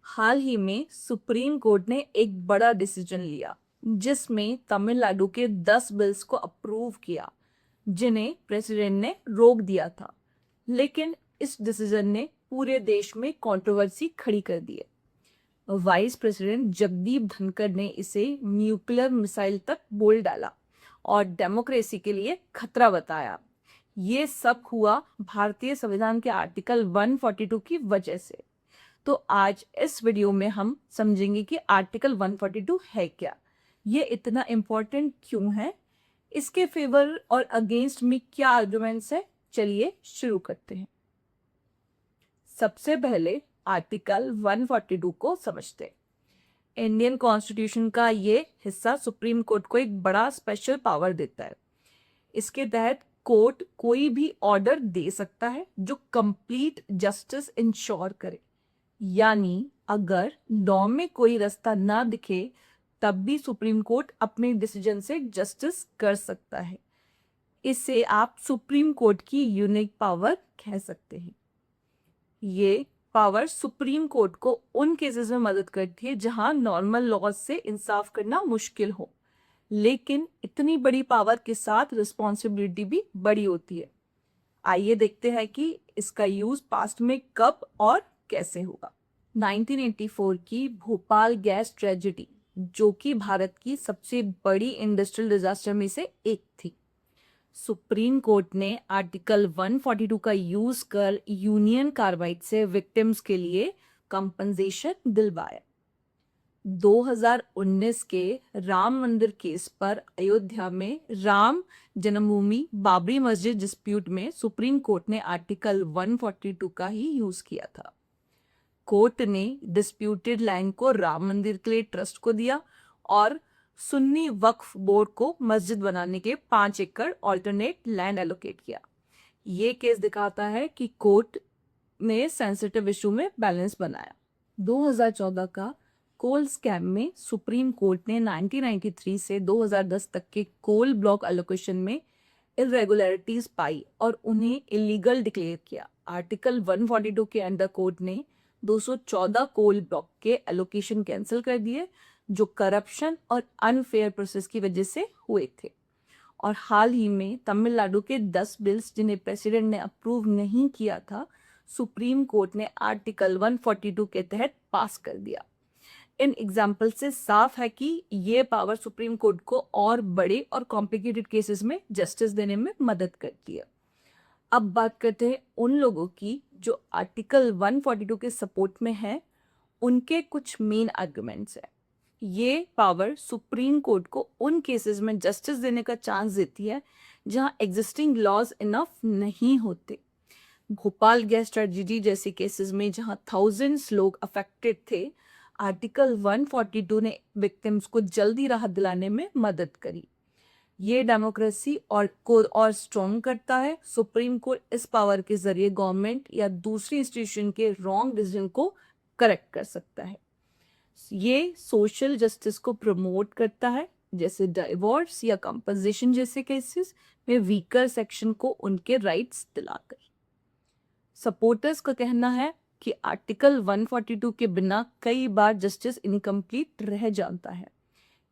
हाल ही में supreme court ने एक बड़ा डिसीजन लिया जिसमें तमिलनाडु के 10 बिल्स को अप्रूव किया जिन्हें प्रेसिडेंट ने रोक दिया था। लेकिन इस डिसीजन ने पूरे देश में कंट्रोवर्सी खड़ी कर दी है। वाइस प्रेसिडेंट जगदीप धनखड़ ने इसे न्यूक्लियर मिसाइल तक बोल डाला और डेमोक्रेसी के लिए खतरा बताया। ये सब हुआ भारतीय संविधान के आर्टिकल 142 की वजह से। तो आज इस वीडियो में हम समझेंगे कि आर्टिकल 142 है क्या, ये इतना इम्पोर्टेंट क्यों है, इसके फेवर और अगेंस्ट में क्या आर्गुमेंट्स है। चलिए शुरू करते हैं। सबसे पहले आर्टिकल 142 को समझते हैं। इंडियन कॉन्स्टिट्यूशन का ये हिस्सा सुप्रीम कोर्ट को एक बड़ा स्पेशल पावर देता है। इसके तहत कोर्ट कोई भी ऑर्डर दे सकता है जो कंप्लीट जस्टिस इंश्योर करे। यानी अगर लॉ में कोई रास्ता ना दिखे तब भी सुप्रीम कोर्ट अपने डिसीजन से जस्टिस कर सकता है। इसे आप सुप्रीम कोर्ट की यूनिक पावर कह सकते हैं। ये पावर सुप्रीम कोर्ट को उन केसेस में मदद करती है जहां नॉर्मल लॉज से इंसाफ करना मुश्किल हो, लेकिन इतनी बड़ी पावर के साथ रिस्पॉन्सिबिलिटी भी बड़ी होती है। आइए देखते हैं कि इसका यूज पास्ट में कब और कैसे होगा। 1984 की भोपाल गैस ट्रेजेडी, जो कि भारत की सबसे बड़ी इंडस्ट्रियल डिजास्टर में से एक थी, सुप्रीम कोर्ट ने आर्टिकल 142 का यूज कर यूनियन कार्बाइड से विक्टिम्स के लिए कंपनसेशन दिलवाया। 2019 के राम मंदिर केस पर अयोध्या में राम जन्मभूमि बाबरी मस्जिद डिस्प्यूट में सुप्रीम कोर्ट ने आर्टिकल 142 का ही यूज किया था। कोर्ट ने डिस्प्यूटेड लैंड को राम मंदिर के लिए ट्रस्ट को दिया और सुन्नी वक्फ बोर्ड को मस्जिद बनाने के 5 एकड़ ऑल्टरनेट लैंड एलोकेट किया। ये केस दिखाता है कि कोर्ट ने सेंसिटिव इशू में बैलेंस बनाया। 2014 का कोल स्कैम में सुप्रीम कोर्ट ने 1993 से 2010 तक के कोल ब्लॉक एलोकेशन में इरेगुलरिटीज पाई और उन्हें इलीगल डिक्लेयर किया। आर्टिकल 142 के अंडर कोर्ट ने 214 कोल ब्लॉक के एलोकेशन कैंसिल कर दिए जो करप्शन और अनफेयर प्रोसेस की वजह से हुए थे। और हाल ही में तमिलनाडु के 10 बिल्स जिन्हें प्रेसिडेंट ने अप्रूव नहीं किया था, सुप्रीम कोर्ट ने आर्टिकल 142 के तहत पास कर दिया। इन एग्जाम्पल से साफ है कि ये पावर सुप्रीम कोर्ट को और बड़े और कॉम्प्लिकेटेड केसेस में जस्टिस देने में मदद करती है। अब बात करते हैं उन लोगों की जो आर्टिकल 142 के सपोर्ट में है। उनके कुछ मेन आर्गुमेंट्स हैं। ये पावर सुप्रीम कोर्ट को उन केसेस में जस्टिस देने का चांस देती है जहां एग्जिस्टिंग लॉज इनफ नहीं होते। भोपाल गैस ट्रेजेडी जैसे केसेस में जहां थाउजेंड्स लोग अफेक्टेड थे, आर्टिकल 142 ने विक्टिम्स को जल्दी राहत दिलाने में मदद करी। ये डेमोक्रेसी और स्ट्रॉन्ग करता है। सुप्रीम कोर्ट इस पावर के जरिए गवर्नमेंट या दूसरी इंस्टीट्यूशन के रॉन्ग डिसीजन को करेक्ट कर सकता है। ये सोशल जस्टिस को प्रमोट करता है, जैसे डिवोर्स या कंपनसेशन जैसे केसेस में वीकर सेक्शन को उनके राइट्स दिलाकर। सपोर्टर्स का कहना है कि आर्टिकल 142 के बिना कई बार जस्टिस इनकम्प्लीट रह जाता है।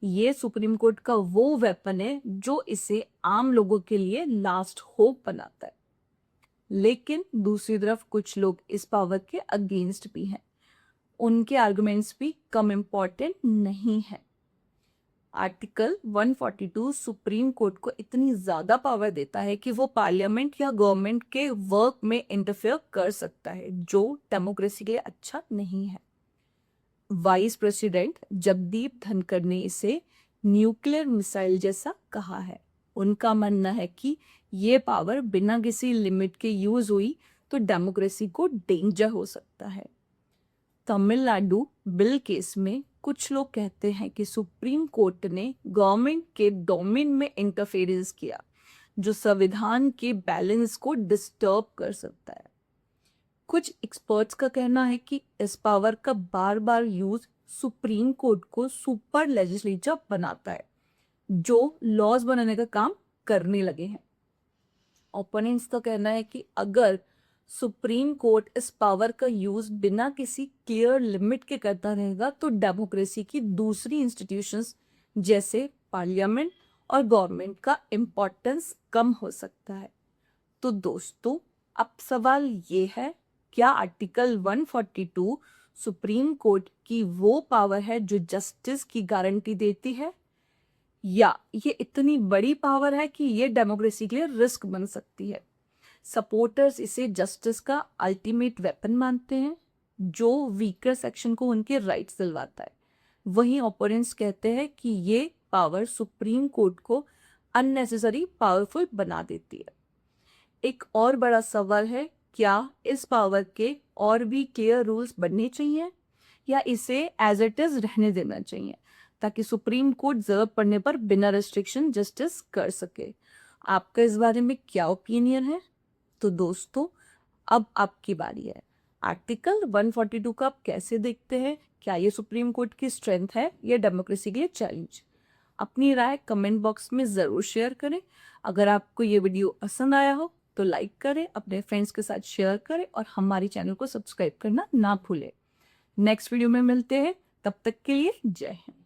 ये सुप्रीम कोर्ट का वो वेपन है जो इसे आम लोगों के लिए लास्ट होप बनाता है। लेकिन दूसरी तरफ कुछ लोग इस पावर के अगेंस्ट भी हैं। उनके आर्गुमेंट्स भी कम इम्पोर्टेंट नहीं है। आर्टिकल 142 सुप्रीम कोर्ट को इतनी ज्यादा पावर देता है कि वो पार्लियामेंट या गवर्नमेंट के वर्क में इंटरफेयर कर सकता है, जो डेमोक्रेसी के लिए अच्छा नहीं है। वाइस प्रेसिडेंट जगदीप धनखड़ ने इसे न्यूक्लियर मिसाइल जैसा कहा है। उनका मानना है कि ये पावर बिना किसी लिमिट के यूज हुई तो डेमोक्रेसी को डेंजर हो सकता है। तमिलनाडु बिल केस में कुछ लोग कहते हैं कि सुप्रीम कोर्ट ने गवर्नमेंट के डोमेन में इंटरफेरेंस किया जो संविधान के बैलेंस को डिस्टर्ब कर सकता है। कुछ एक्सपर्ट्स का कहना है कि इस पावर का बार बार यूज सुप्रीम कोर्ट को सुपर लेजिस्लेचर बनाता है जो लॉज बनाने का काम करने लगे हैं। ओपोनेंट्स का कहना है कि अगर सुप्रीम कोर्ट इस पावर का यूज बिना किसी क्लियर लिमिट के करता रहेगा तो डेमोक्रेसी की दूसरी इंस्टीट्यूशंस जैसे पार्लियामेंट और गवर्नमेंट का इम्पोर्टेंस कम हो सकता है। तो दोस्तों, अब सवाल ये है, क्या आर्टिकल 142 सुप्रीम कोर्ट की वो पावर है जो जस्टिस की गारंटी देती है, या ये इतनी बड़ी पावर है कि ये डेमोक्रेसी के लिए रिस्क बन सकती है? सपोर्टर्स इसे जस्टिस का अल्टीमेट वेपन मानते हैं जो वीकर सेक्शन को उनके राइट्स दिलवाता है। वहीं ओपोनेंट्स कहते हैं कि ये पावर सुप्रीम कोर्ट को अननेसेसरी पावरफुल बना देती है। एक और बड़ा सवाल है, क्या इस पावर के और भी क्लियर रूल्स बनने चाहिए या इसे एज इट इज रहने देना चाहिए ताकि सुप्रीम कोर्ट जरूरत पड़ने पर बिना रिस्ट्रिक्शन जस्टिस कर सके? आपका इस बारे में क्या ओपिनियन है? तो दोस्तों, अब आपकी बारी है। आर्टिकल 142 का आप कैसे देखते हैं? क्या ये सुप्रीम कोर्ट की स्ट्रेंथ है या डेमोक्रेसी के लिए चैलेंज? अपनी राय कमेंट बॉक्स में ज़रूर शेयर करें। अगर आपको ये वीडियो पसंद आया हो तो लाइक करें, अपने फ्रेंड्स के साथ शेयर करें और हमारे चैनल को सब्सक्राइब करना ना भूलें। नेक्स्ट वीडियो में मिलते हैं, तब तक के लिए जय हिंद।